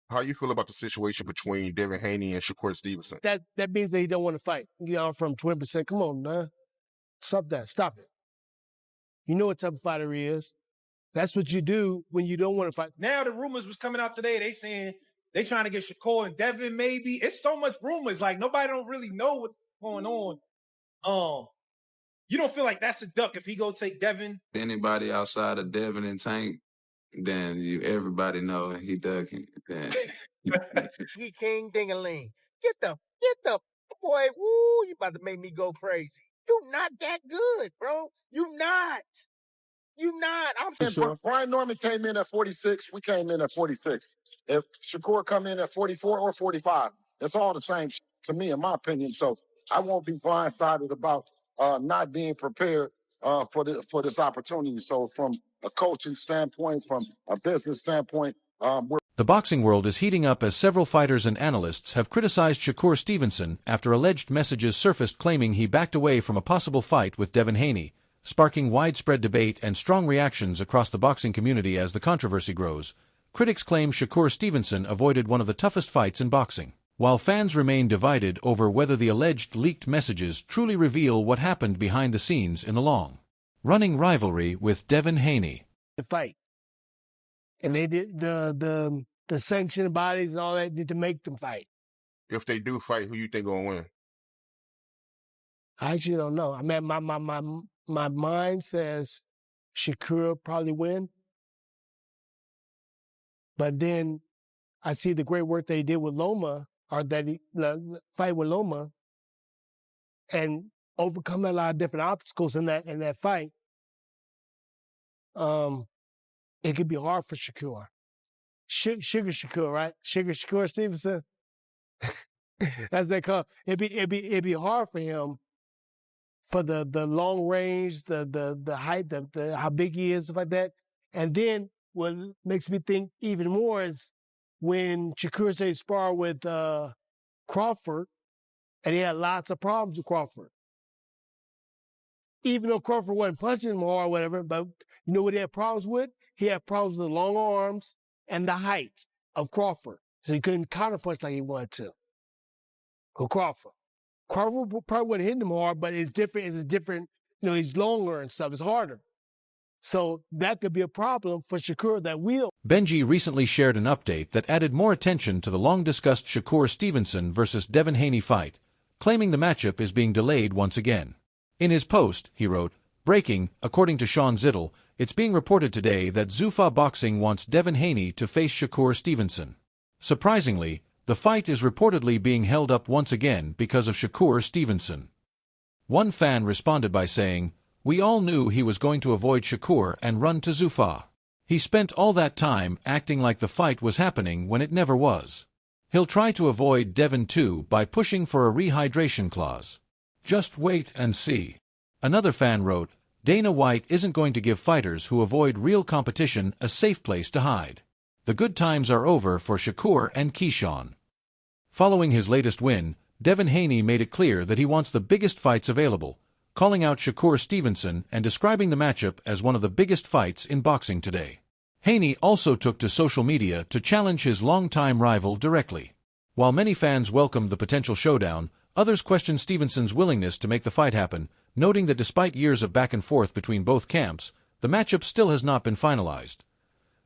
How you feel about the situation between Devin Haney and Shakur Stevenson? That means that he don't want to fight. You know, from 20%. Come on, man. Stop that. Stop it. You know what type of fighter he is. That's what you do when you don't want to fight. Now the rumors was coming out today. They saying they trying to get Shakur and Devin maybe. It's so much rumors. Like nobody don't really know what's going on. You don't feel like that's a duck if he go take Devin? Anybody outside of Devin and Tank, then everybody know he ducking. Then He king ding-a-ling. Get the boy. Woo! You about to make me go crazy. You not that good, bro. You not. I'm Sure. Brian Norman came in at 46. We came in at 46. If Shakur come in at 44 or 45, it's all the same to me, in my opinion. So I won't be blindsided about not being prepared for this opportunity. So from a coaching standpoint, from a business standpoint, The boxing world is heating up as several fighters and analysts have criticized Shakur Stevenson after alleged messages surfaced claiming he backed away from a possible fight with Devin Haney, sparking widespread debate and strong reactions across the boxing community as the controversy grows. Critics claim Shakur Stevenson avoided one of the toughest fights in boxing, while fans remain divided over whether the alleged leaked messages truly reveal what happened behind the scenes in the long-running rivalry with Devin Haney. The fight. And they did the sanctioned bodies and all that did to make them fight. If they do fight, who you think gonna win? I actually don't know. I mean, my mind says Shakur probably win. But then I see the great work that he did with Loma, or that he fight with Loma, and overcome a lot of different obstacles in that fight. It could be hard for Shakur. Sugar Shakur, right? Sugar Shakur Stevenson. As they call it. It'd be hard for him for the long range, the height, the how big he is, stuff like that. And then what makes me think even more is when Shakur said he sparred with Crawford, and he had lots of problems with Crawford. Even though Crawford wasn't punching him hard or whatever, but you know what he had problems with? He had problems with the long arms and the height of Crawford. So he couldn't counterpunch like he wanted to. With Crawford. Crawford probably wouldn't hit him hard, but it's different. It's a different, he's longer and stuff. It's harder. So that could be a problem for Shakur that will. Benji recently shared an update that added more attention to the long-discussed Shakur Stevenson versus Devin Haney fight, claiming the matchup is being delayed once again. In his post, he wrote, "Breaking, according to Sean Zittel, it's being reported today that Zufa Boxing wants Devin Haney to face Shakur Stevenson. Surprisingly, the fight is reportedly being held up once again because of Shakur Stevenson." One fan responded by saying, "We all knew he was going to avoid Shakur and run to Zufa. He spent all that time acting like the fight was happening when it never was. He'll try to avoid Devin too by pushing for a rehydration clause. Just wait and see." Another fan wrote, "Dana White isn't going to give fighters who avoid real competition a safe place to hide. The good times are over for Shakur and Keyshawn." Following his latest win, Devin Haney made it clear that he wants the biggest fights available, calling out Shakur Stevenson and describing the matchup as one of the biggest fights in boxing today. Haney also took to social media to challenge his longtime rival directly. While many fans welcomed the potential showdown, others questioned Stevenson's willingness to make the fight happen, noting that despite years of back and forth between both camps, the matchup still has not been finalized.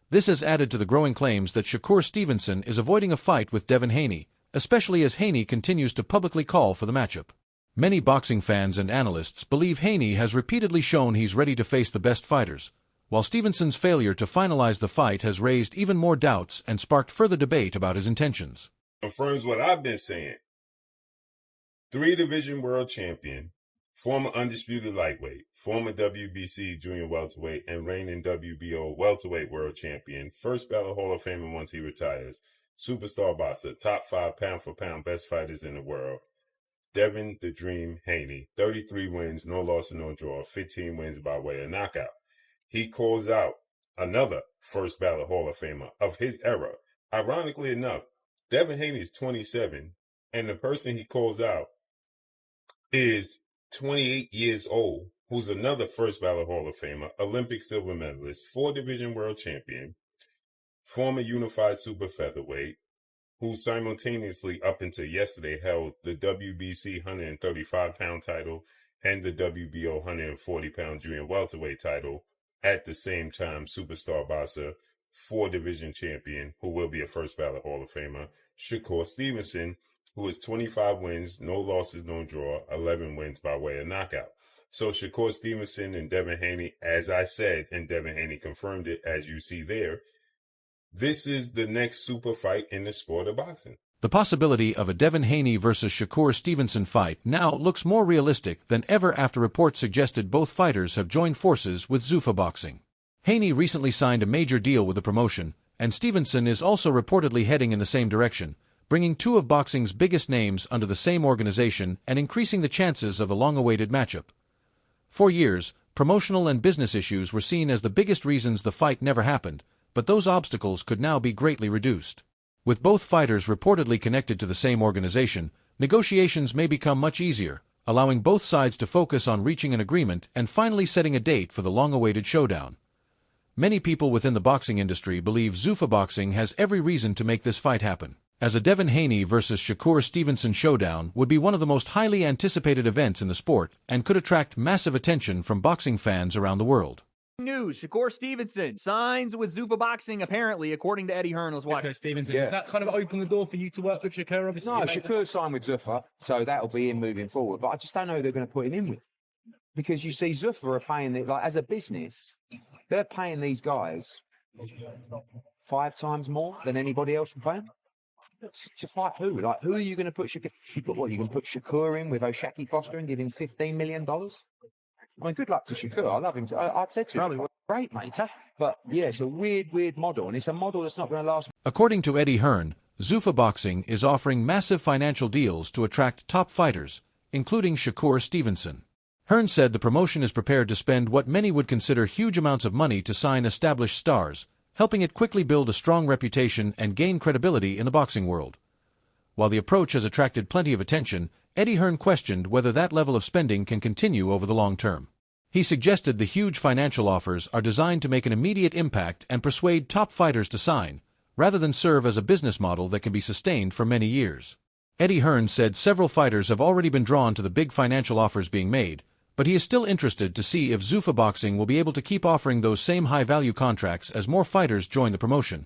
This has added to the growing claims that Shakur Stevenson is avoiding a fight with Devin Haney, especially as Haney continues to publicly call for the matchup. Many boxing fans and analysts believe Haney has repeatedly shown he's ready to face the best fighters, while Stevenson's failure to finalize the fight has raised even more doubts and sparked further debate about his intentions. Confirms what I've been saying. 3-division world champion, former undisputed lightweight, former WBC junior welterweight, and reigning WBO welterweight world champion, first ballot Hall of Famer once he retires, superstar boxer, top 5 pound-for-pound best fighters in the world, Devin the Dream Haney, 33 wins, no loss and no draw, 15 wins by way of knockout. He calls out another first ballot Hall of Famer of his era. Ironically enough, Devin Haney is 27, and the person he calls out is 28 years old, who's another first ballot Hall of Famer, Olympic silver medalist, 4-division world champion, former unified super featherweight, who simultaneously, up until yesterday, held the WBC 135-pound title and the WBO 140-pound junior welterweight title. At the same time, superstar boxer, 4-division champion, who will be a first ballot Hall of Famer, Shakur Stevenson, who is 25 wins, no losses, no draw, 11 wins by way of knockout. So Shakur Stevenson and Devin Haney, as I said, and Devin Haney confirmed it, as you see there, this is the next super fight in the sport of boxing. The possibility of a Devin Haney versus Shakur Stevenson fight now looks more realistic than ever after reports suggested both fighters have joined forces with Zufa Boxing. Haney recently signed a major deal with the promotion, and Stevenson is also reportedly heading in the same direction, bringing two of boxing's biggest names under the same organization and increasing the chances of the long-awaited matchup. For years, promotional and business issues were seen as the biggest reasons the fight never happened, but those obstacles could now be greatly reduced. With both fighters reportedly connected to the same organization, negotiations may become much easier, allowing both sides to focus on reaching an agreement and finally setting a date for the long-awaited showdown. Many people within the boxing industry believe Zufa Boxing has every reason to make this fight happen, as a Devin Haney versus Shakur Stevenson showdown would be one of the most highly anticipated events in the sport and could attract massive attention from boxing fans around the world. News, Shakur Stevenson signs with Zufa Boxing, apparently, according to Eddie Hearn. Let's watch. Shakur Stevenson. Yeah. Does that kind of open the door for you to work with Shakur, obviously? No, Shakur signed with Zufa, so that'll be him moving forward. But I just don't know who they're going to put him in with. Because you see, Zufa are paying, like, as a business, they're paying these guys 5 times more than anybody else will pay them. To fight who? Like, who are you going to put Shakur? What, you can put Shakur in with O'Shaquie Foster and give him $15 million? I mean, good luck to Shakur. I love him. I said to him, great, mate. But yeah, it's a weird model, and it's a model that's not going to last. According to Eddie Hearn, Zufa Boxing is offering massive financial deals to attract top fighters, including Shakur Stevenson. Hearn said the promotion is prepared to spend what many would consider huge amounts of money to sign established stars, helping it quickly build a strong reputation and gain credibility in the boxing world. While the approach has attracted plenty of attention, Eddie Hearn questioned whether that level of spending can continue over the long term. He suggested the huge financial offers are designed to make an immediate impact and persuade top fighters to sign, rather than serve as a business model that can be sustained for many years. Eddie Hearn said several fighters have already been drawn to the big financial offers being made, but he is still interested to see if Zufa Boxing will be able to keep offering those same high-value contracts as more fighters join the promotion.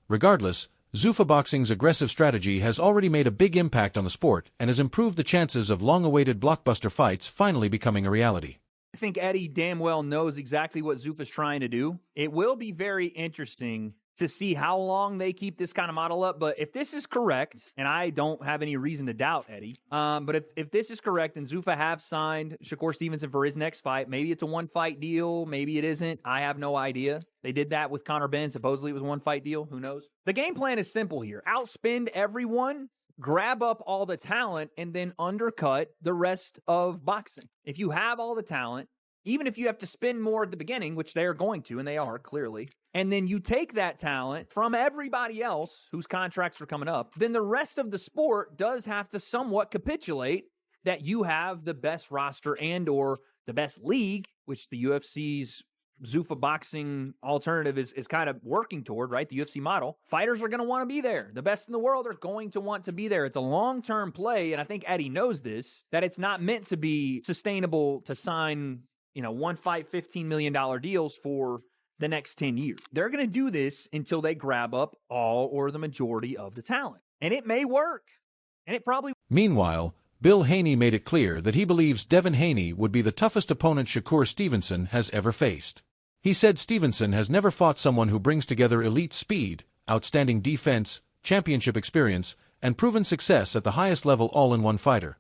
Regardless, Zufa Boxing's aggressive strategy has already made a big impact on the sport and has improved the chances of long-awaited blockbuster fights finally becoming a reality. I think Eddie damn well knows exactly what Zufa's trying to do. It will be very interesting to see how long they keep this kind of model up. But if this is correct, and I don't have any reason to doubt Eddie, but if this is correct and Zufa have signed Shakur Stevenson for his next fight, maybe it's a one-fight deal, maybe it isn't. I have no idea. They did that with Conor Benn. Supposedly it was a one-fight deal. Who knows? The game plan is simple here. Outspend everyone, grab up all the talent, and then undercut the rest of boxing. If you have all the talent, even if you have to spend more at the beginning, which they are going to, and they are clearly, and then you take that talent from everybody else whose contracts are coming up, then the rest of the sport does have to somewhat capitulate that you have the best roster and or the best league, which the UFC's Zufa Boxing alternative is kind of working toward, right? The UFC model. Fighters are going to want to be there. The best in the world are going to want to be there. It's a long-term play, and I think Eddie knows this, that it's not meant to be sustainable to sign, one fight, $15 million deals for the next 10 years. They're going to do this until they grab up all or the majority of the talent. And it may work. And it probably... Meanwhile, Bill Haney made it clear that he believes Devin Haney would be the toughest opponent Shakur Stevenson has ever faced. He said Stevenson has never fought someone who brings together elite speed, outstanding defense, championship experience, and proven success at the highest level all in one fighter.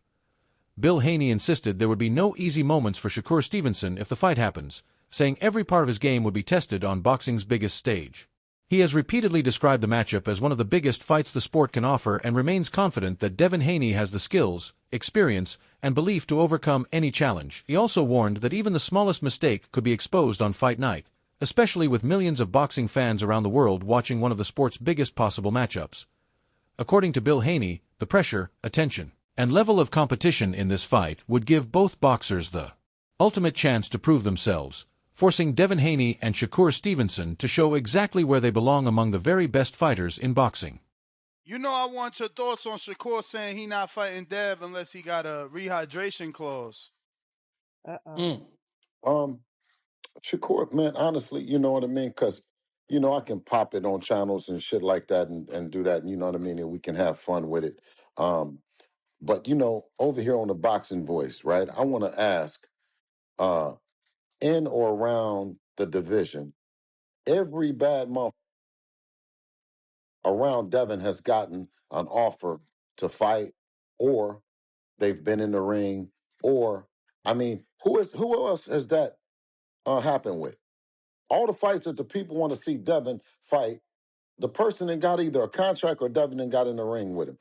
Bill Haney insisted there would be no easy moments for Shakur Stevenson if the fight happens, saying every part of his game would be tested on boxing's biggest stage. He has repeatedly described the matchup as one of the biggest fights the sport can offer and remains confident that Devin Haney has the skills, experience, and belief to overcome any challenge. He also warned that even the smallest mistake could be exposed on fight night, especially with millions of boxing fans around the world watching one of the sport's biggest possible matchups. According to Bill Haney, the pressure, attention, and level of competition in this fight would give both boxers the ultimate chance to prove themselves, forcing Devin Haney and Shakur Stevenson to show exactly where they belong among the very best fighters in boxing. You know, I want your thoughts on Shakur saying he not fighting Dev unless he got a rehydration clause. Shakur, man, honestly, you know what I mean? Because, you know, I can pop it on channels and shit like that and do that, you know what I mean? And we can have fun with it. But, you know, over here on the Boxing Voice, right, I want to ask, in or around the division, every bad month around Devin has gotten an offer to fight, or they've been in the ring, or, I mean, who else has that happened with? All the fights that the people want to see Devin fight, the person that got either a contract or Devin and got in the ring with him.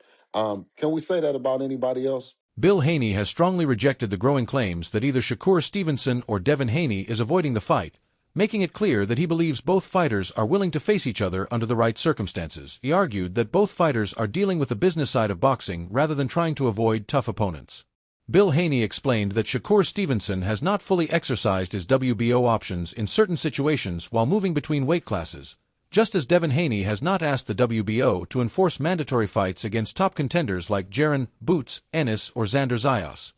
Can we say that about anybody else? Bill Haney has strongly rejected the growing claims that either Shakur Stevenson or Devin Haney is avoiding the fight, making it clear that he believes both fighters are willing to face each other under the right circumstances. He argued that both fighters are dealing with the business side of boxing rather than trying to avoid tough opponents. Bill Haney explained that Shakur Stevenson has not fully exercised his WBO options in certain situations while moving between weight classes, just as Devin Haney has not asked the WBO to enforce mandatory fights against top contenders like Jaron, Boots, Ennis, or Xander Zayas.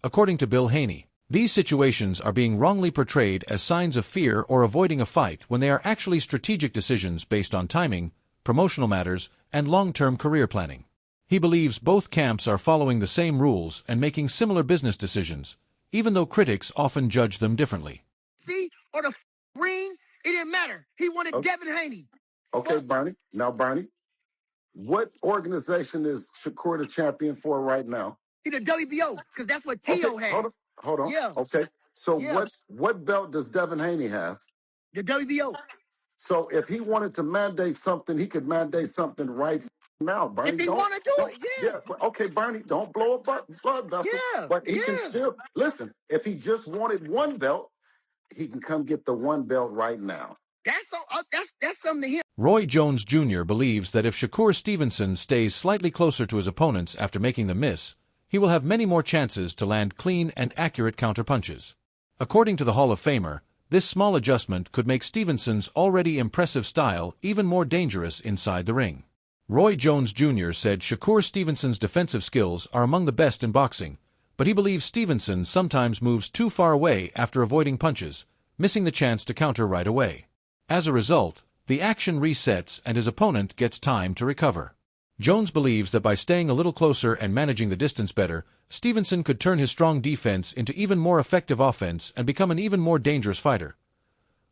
According to Bill Haney, these situations are being wrongly portrayed as signs of fear or avoiding a fight when they are actually strategic decisions based on timing, promotional matters, and long-term career planning. He believes both camps are following the same rules and making similar business decisions, even though critics often judge them differently. See, or the ring, it didn't matter. He wanted Devin Haney. Okay, Bernie. Now, Bernie, what organization is Shakur the champion for right now? He the WBO, because that's what Tio had. Hold on. Yeah. Okay. So Yeah. what belt does Devin Haney have? The WBO. So if he wanted to mandate something, he could mandate something right now, Bernie. If he want to do it, yeah. Okay, Bernie, don't blow a blood vessel. Yeah, But he can yeah. still, listen, if he just wanted one belt, he can come get the one belt right now. That's something to him. Roy Jones Jr. believes that if Shakur Stevenson stays slightly closer to his opponents after making the miss, he will have many more chances to land clean and accurate counterpunches. According to the Hall of Famer, this small adjustment could make Stevenson's already impressive style even more dangerous inside the ring. Roy Jones Jr. said Shakur Stevenson's defensive skills are among the best in boxing, but he believes Stevenson sometimes moves too far away after avoiding punches, missing the chance to counter right away. As a result, the action resets and his opponent gets time to recover. Jones believes that by staying a little closer and managing the distance better, Stevenson could turn his strong defense into even more effective offense and become an even more dangerous fighter.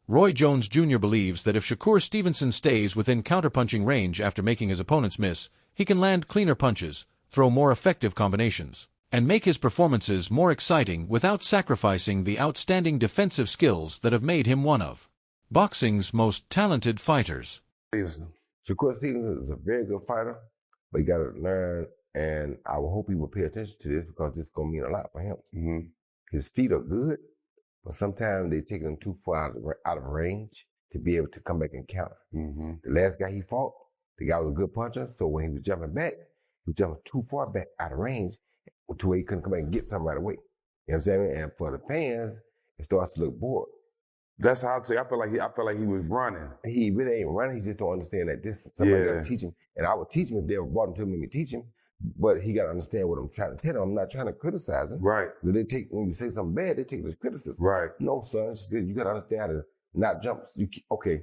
Roy Jones Jr. believes that if Shakur Stevenson stays within counterpunching range after making his opponents miss, he can land cleaner punches, throw more effective combinations, and make his performances more exciting without sacrificing the outstanding defensive skills that have made him one of boxing's most talented fighters. Shakur Stevenson is a very good fighter, but he got to learn, and I will hope he will pay attention to this because this is going to mean a lot for him. Mm-hmm. His feet are good, but sometimes they take him too far out of range to be able to come back and counter. Mm-hmm. The last guy he fought, the guy was a good puncher, so when he was jumping back, he was jumping too far back out of range to where he couldn't come back and get something right away. You know what I'm saying? And for the fans, it starts to look bored. That's how I say. I feel like he was running. He really ain't running. He just don't understand that this is somebody got to teach him. And I would teach him if they ever brought him to me to teach him. But he got to understand what I'm trying to tell him. I'm not trying to criticize him. Right. When you say something bad, they take it as criticism. Right. No, son. You got to understand how to not jump. Okay.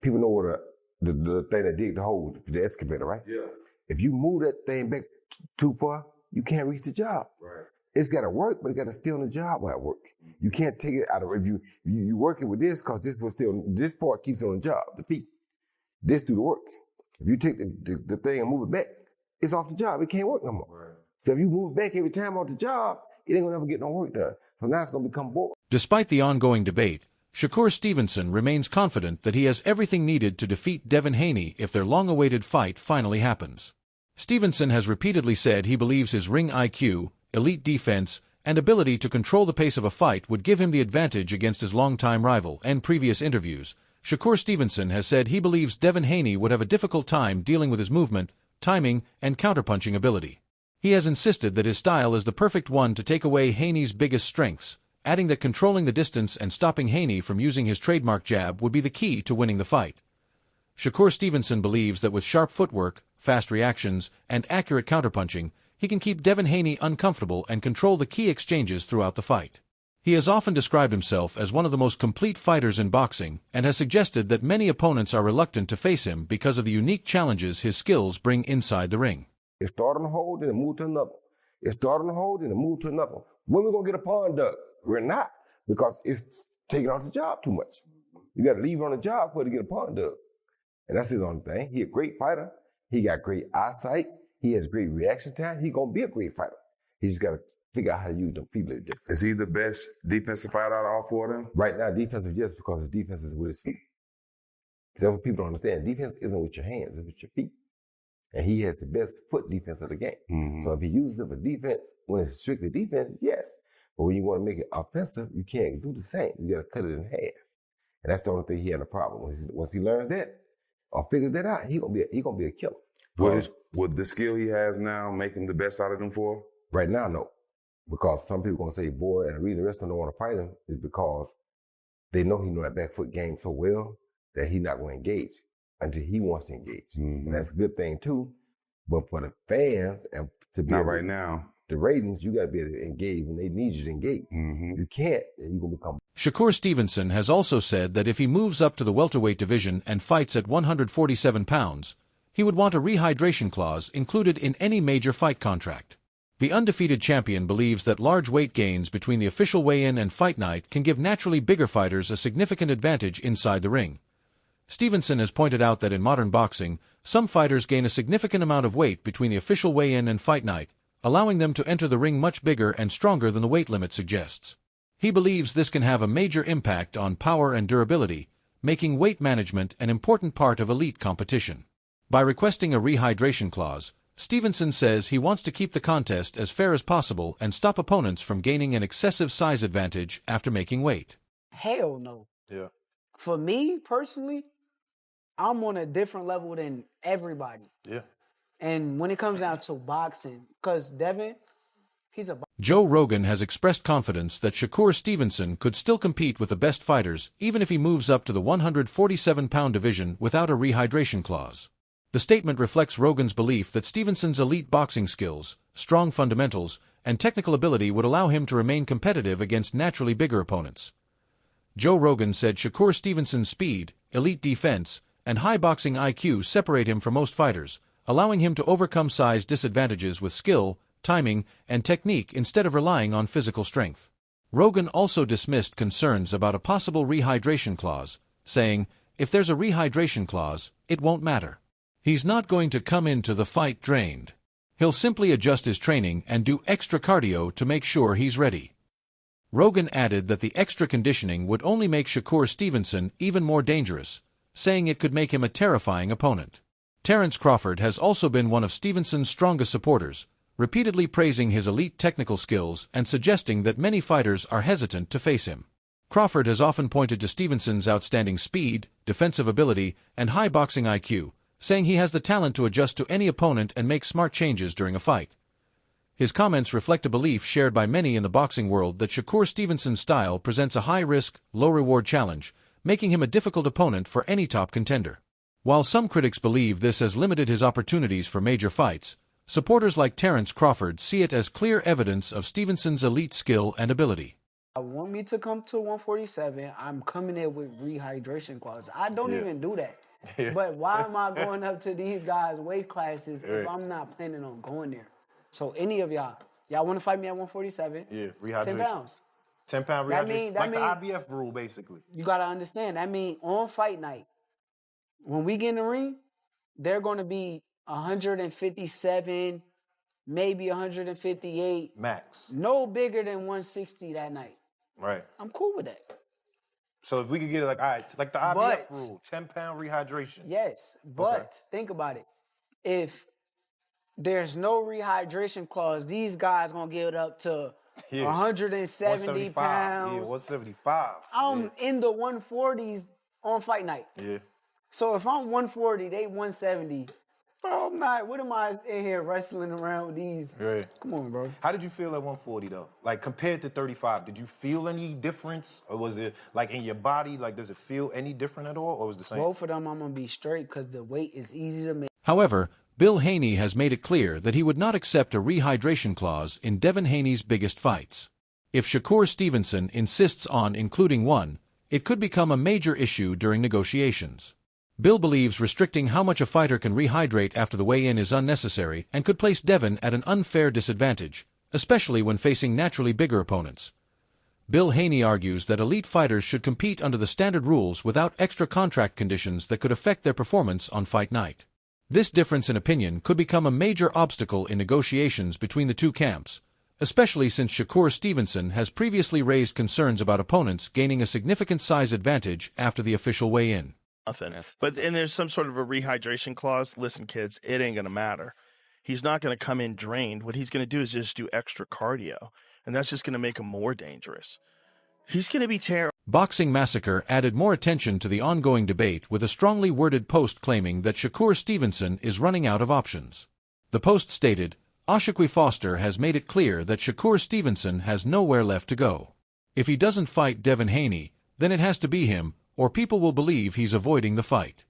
People know what the thing that dig the hole, the excavator, right? Yeah. If you move that thing back too far, you can't reach the job. Right. It's got to work, but it got to stay on the job while it work. You can't take it out of, if you working with this, because this part keeps it on the job, the feet. This do the work. If you take the thing and move it back, it's off the job. It can't work no more. Right. So if you move back every time off the job, it ain't gonna ever get no work done. So now it's gonna become boring. Despite the ongoing debate, Shakur Stevenson remains confident that he has everything needed to defeat Devin Haney if their long-awaited fight finally happens. Stevenson has repeatedly said he believes his ring IQ, elite defense, and ability to control the pace of a fight would give him the advantage against his longtime rival. In previous interviews, Shakur Stevenson has said he believes Devin Haney would have a difficult time dealing with his movement, timing, and counterpunching ability. He has insisted that his style is the perfect one to take away Haney's biggest strengths, adding that controlling the distance and stopping Haney from using his trademark jab would be the key to winning the fight. Shakur Stevenson believes that with sharp footwork, fast reactions, and accurate counterpunching, he can keep Devin Haney uncomfortable and control the key exchanges throughout the fight. He has often described himself as one of the most complete fighters in boxing and has suggested that many opponents are reluctant to face him because of the unique challenges his skills bring inside the ring. It started on a hold, then it moved to another. It started on a hold, then it moved to another. When we going to get a pawn dug? We're not, because it's taking off the job too much. You got to leave it on the job for it to get a pawn dug. And that's his only thing. He a great fighter. He got great eyesight. He has great reaction time. He going to be a great fighter. He just got to figure out how to use them feet a little different. Is he the best defensive fighter out of all four of them? Right now, defensive, yes, because his defense is with his feet. That's what people don't understand. Defense isn't with your hands, it's with your feet. And he has the best foot defense of the game. Mm-hmm. So if he uses it for defense, when it's strictly defense, yes. But when you want to make it offensive, you can't do the same. You got to cut it in half. And that's the only thing he had a problem with. Once he learns that or figures that out, he gonna be a killer. Would the skill he has now make him the best out of them four? Right now, no. Because some people gonna say, boy, and the reason the rest of them don't want to fight him is because they know he know that back foot game so well that he's not going to engage until he wants to engage. Mm-hmm. And that's a good thing too. But for the fans and to be not right now, the ratings, you got to be able to engage when they need you to engage. Mm-hmm. You can't, and you're gonna become. Shakur Stevenson has also said that if he moves up to the welterweight division and fights at 147 pounds, he would want a rehydration clause included in any major fight contract. The undefeated champion believes that large weight gains between the official weigh-in and fight night can give naturally bigger fighters a significant advantage inside the ring. Stevenson has pointed out that in modern boxing, some fighters gain a significant amount of weight between the official weigh-in and fight night, allowing them to enter the ring much bigger and stronger than the weight limit suggests. He believes this can have a major impact on power and durability, making weight management an important part of elite competition. By requesting a rehydration clause, Stevenson says he wants to keep the contest as fair as possible and stop opponents from gaining an excessive size advantage after making weight. Hell no. Yeah. For me, personally, I'm on a different level than everybody. Yeah. And when it comes down to boxing, because Devin, he's a... Joe Rogan has expressed confidence that Shakur Stevenson could still compete with the best fighters even if he moves up to the 147-pound division without a rehydration clause. The statement reflects Rogan's belief that Stevenson's elite boxing skills, strong fundamentals, and technical ability would allow him to remain competitive against naturally bigger opponents. Joe Rogan said Shakur Stevenson's speed, elite defense, and high boxing IQ separate him from most fighters, allowing him to overcome size disadvantages with skill, timing, and technique instead of relying on physical strength. Rogan also dismissed concerns about a possible rehydration clause, saying, if there's a rehydration clause, it won't matter. He's not going to come into the fight drained. He'll simply adjust his training and do extra cardio to make sure he's ready. Rogan added that the extra conditioning would only make Shakur Stevenson even more dangerous, saying it could make him a terrifying opponent. Terence Crawford has also been one of Stevenson's strongest supporters, repeatedly praising his elite technical skills and suggesting that many fighters are hesitant to face him. Crawford has often pointed to Stevenson's outstanding speed, defensive ability, and high boxing IQ, saying he has the talent to adjust to any opponent and make smart changes during a fight. His comments reflect a belief shared by many in the boxing world that Shakur Stevenson's style presents a high-risk, low-reward challenge, making him a difficult opponent for any top contender. While some critics believe this has limited his opportunities for major fights, supporters like Terence Crawford see it as clear evidence of Stevenson's elite skill and ability. I want me to come to 147, I'm coming in with rehydration clause. I don't even do that. But why am I going up to these guys' weight classes if I'm not planning on going there? So any of y'all want to fight me at 147? Yeah, rehydration. 10 pounds. 10-pound rehydration. That like the IBF rule, basically. You got to understand, that means on fight night, when we get in the ring, they're going to be 157, maybe 158. Max. No bigger than 160 that night. Right. I'm cool with that. So if we could get it like, all right, like the IBF rule, 10-pound rehydration. Yes, but think about it. If there's no rehydration clause, these guys going to get it up to 170 pounds. Yeah, 175. I'm in the 140s on fight night. Yeah. So if I'm 140, they 170, Bro, I'm not. What am I in here wrestling around with these? Right. Come on, bro. How did you feel at 140 though? Like compared to 35, did you feel any difference, or was it like in your body? Like, does it feel any different at all, or was it the same? Both of them, I'm gonna be straight because the weight is easy to make. However, Bill Haney has made it clear that he would not accept a rehydration clause in Devin Haney's biggest fights. If Shakur Stevenson insists on including one, it could become a major issue during negotiations. Bill believes restricting how much a fighter can rehydrate after the weigh-in is unnecessary and could place Devin at an unfair disadvantage, especially when facing naturally bigger opponents. Bill Haney argues that elite fighters should compete under the standard rules without extra contract conditions that could affect their performance on fight night. This difference in opinion could become a major obstacle in negotiations between the two camps, especially since Shakur Stevenson has previously raised concerns about opponents gaining a significant size advantage after the official weigh-in. Nothing. But and there's some sort of a rehydration clause. Listen, kids, it ain't gonna matter. He's not gonna come in drained. What he's gonna do is just do extra cardio, and that's just gonna make him more dangerous. He's gonna be terrible. Boxing Massacre added more attention to the ongoing debate with a strongly worded post claiming that Shakur Stevenson is running out of options. The post stated, Oshaquie Foster has made it clear that Shakur Stevenson has nowhere left to go. If he doesn't fight Devin Haney, then it has to be him, or people will believe he's avoiding the fight.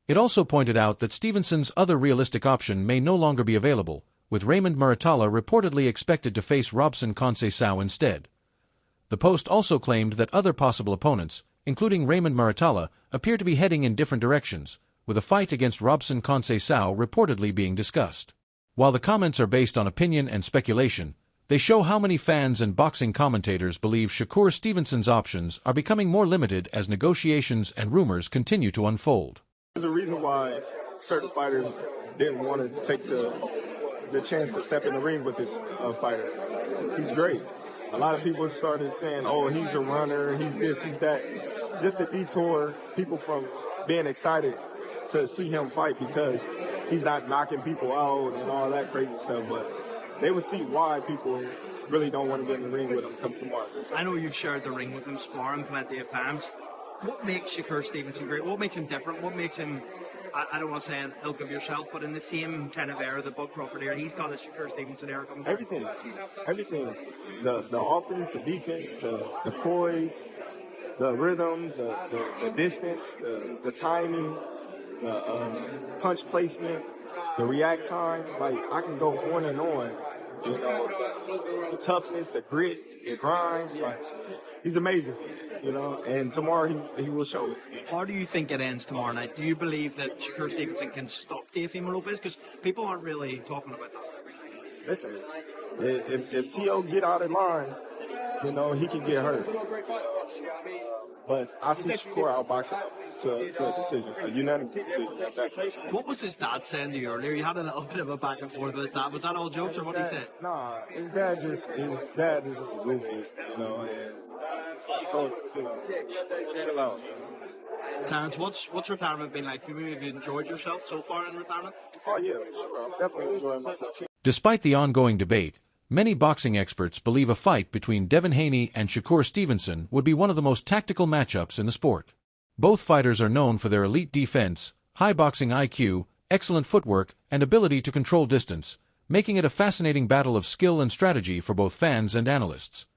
It also pointed out that Stevenson's other realistic option may no longer be available, with Raymond Muratalla reportedly expected to face Robson Conceição instead. The post also claimed that other possible opponents, including Raymond Muratalla, appear to be heading in different directions, with a fight against Robson Conceição reportedly being discussed. While the comments are based on opinion and speculation, they show how many fans and boxing commentators believe Shakur Stevenson's options are becoming more limited as negotiations and rumors continue to unfold. There's a reason why certain fighters didn't want to take the chance to step in the ring with this fighter. He's great. A lot of people started saying, oh, he's a runner, he's this, he's that. Just to detour people from being excited to see him fight because he's not knocking people out and all that crazy stuff. But they would see why people really don't want to get in the ring with him come tomorrow. I know you've shared the ring with him, sparring plenty of times. What makes Shakur Stevenson great? What makes him different? What makes him, I don't want to say an ilk of yourself, but in the same kind of era, the Bud Crawford era, he's got a Shakur Stevenson era coming. Everything. The offense, the defense, the poise, the rhythm, the distance, the timing, the punch placement, the react time. Like, I can go on and on. You know, the toughness, the grit, the grind. Like, he's amazing, you know, and tomorrow he will show it. How do you think it ends tomorrow night? Do you believe that Shakur Stevenson can stop Teofimo Lopez? Because people aren't really talking about that. Listen, if T.O. get out of line, you know, he can get hurt. But I see Shakur outboxing to a decision, a unanimous decision. What was his dad saying to you earlier? You had a little bit of a back and forth with his dad. Was that all jokes or what he said? Nah, his dad is just goofy, you know, and his coach, you know, chill out. Terrence, what's retirement been like for you? Have you enjoyed yourself so far in retirement? Oh yeah, sure. I'm definitely enjoying myself. Despite the ongoing debate, many boxing experts believe a fight between Devin Haney and Shakur Stevenson would be one of the most tactical matchups in the sport. Both fighters are known for their elite defense, high boxing IQ, excellent footwork, and ability to control distance, making it a fascinating battle of skill and strategy for both fans and analysts.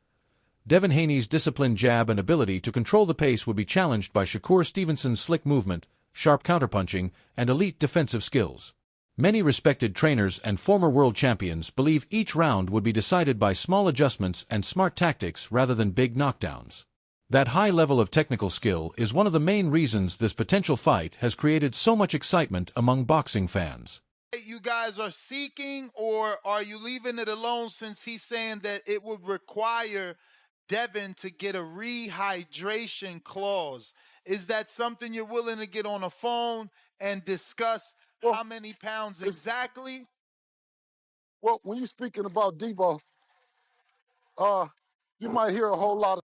Devin Haney's disciplined jab and ability to control the pace would be challenged by Shakur Stevenson's slick movement, sharp counterpunching, and elite defensive skills. Many respected trainers and former world champions believe each round would be decided by small adjustments and smart tactics rather than big knockdowns. That high level of technical skill is one of the main reasons this potential fight has created so much excitement among boxing fans. You guys are seeking, or are you leaving it alone since he's saying that it would require Devin to get a rehydration clause? Is that something you're willing to get on a phone and discuss how many pounds exactly? Well, when you're speaking about Debo, you might hear a whole lot of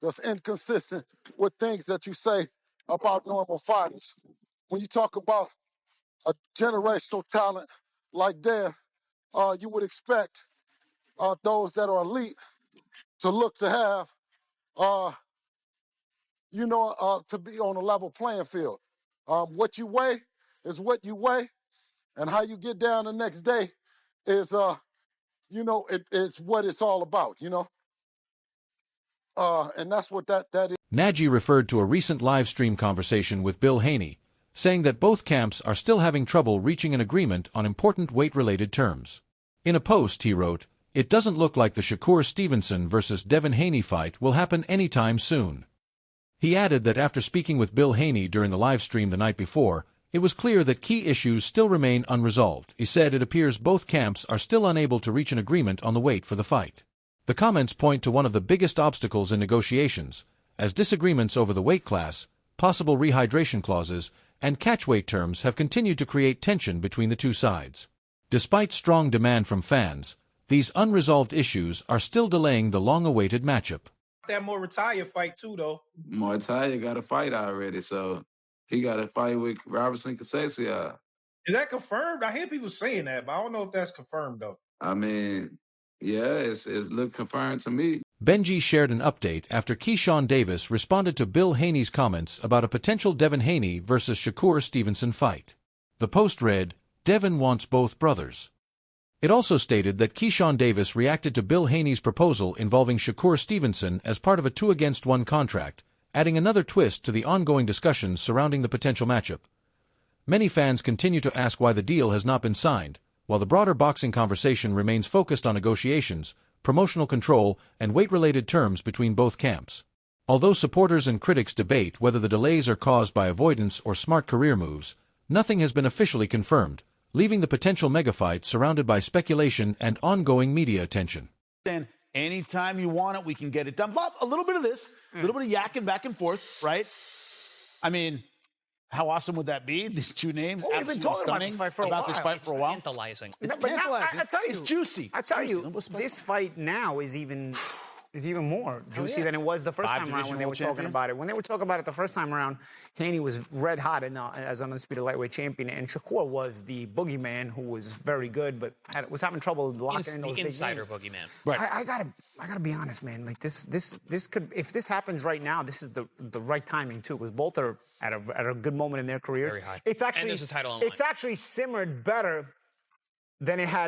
that's inconsistent with things that you say about normal fighters. When you talk about a generational talent like Dev, you would expect those that are elite to look to have, to be on a level playing field. What you weigh is what you weigh, And how you get down the next day is, it's what it's all about, and that's what that is. Nagy referred to a recent live stream conversation with Bill Haney, saying that both camps are still having trouble reaching an agreement on important weight-related terms. In a post, he wrote, "It doesn't look like the Shakur Stevenson versus Devin Haney fight will happen anytime soon." He added that after speaking with Bill Haney during the live stream the night before, it was clear that key issues still remain unresolved. He said it appears both camps are still unable to reach an agreement on the weight for the fight. The comments point to one of the biggest obstacles in negotiations, as disagreements over the weight class, possible rehydration clauses, and catchweight terms have continued to create tension between the two sides. Despite strong demand from fans, these unresolved issues are still delaying the long-awaited matchup. That more retire fight too, though. Mortalia got a fight already, so he got a fight with Robertson Casassia. Is that confirmed? I hear people saying that, but I don't know if that's confirmed, though. I mean, yeah, it's look confirmed to me. Benji shared an update after Keyshawn Davis responded to Bill Haney's comments about a potential Devin Haney versus Shakur Stevenson fight. The post read, "Devin wants both brothers." It also stated that Keyshawn Davis reacted to Bill Haney's proposal involving Shakur Stevenson as part of a 2-against-1 contract, adding another twist to the ongoing discussions surrounding the potential matchup. Many fans continue to ask why the deal has not been signed, while the broader boxing conversation remains focused on negotiations, promotional control, and weight-related terms between both camps. Although supporters and critics debate whether the delays are caused by avoidance or smart career moves, nothing has been officially confirmed, leaving the potential megafight surrounded by speculation and ongoing media attention. And anytime you want it, we can get it done. Bob, a little bit of this, a little bit of yakking back and forth, right? I mean, how awesome would that be? These two names, well, we've been talking stunning about this fight for a while. Tantalizing. It's but tantalizing. Now, I tell you, it's juicy. I tell you, this fight now is even more juicy than it was the first time around when they were talking about it. When they were talking about it the first time around, Haney was red hot as undisputed lightweight champion, and Shakur was the boogeyman who was very good, but was having trouble locking in those big insider games. boogeyman. Right. I gotta be honest, man. Like this could, if this happens right now, this is the right timing too, because both are at a good moment in their careers. Very high. It's actually and there's a title on line. It's actually simmered better than it had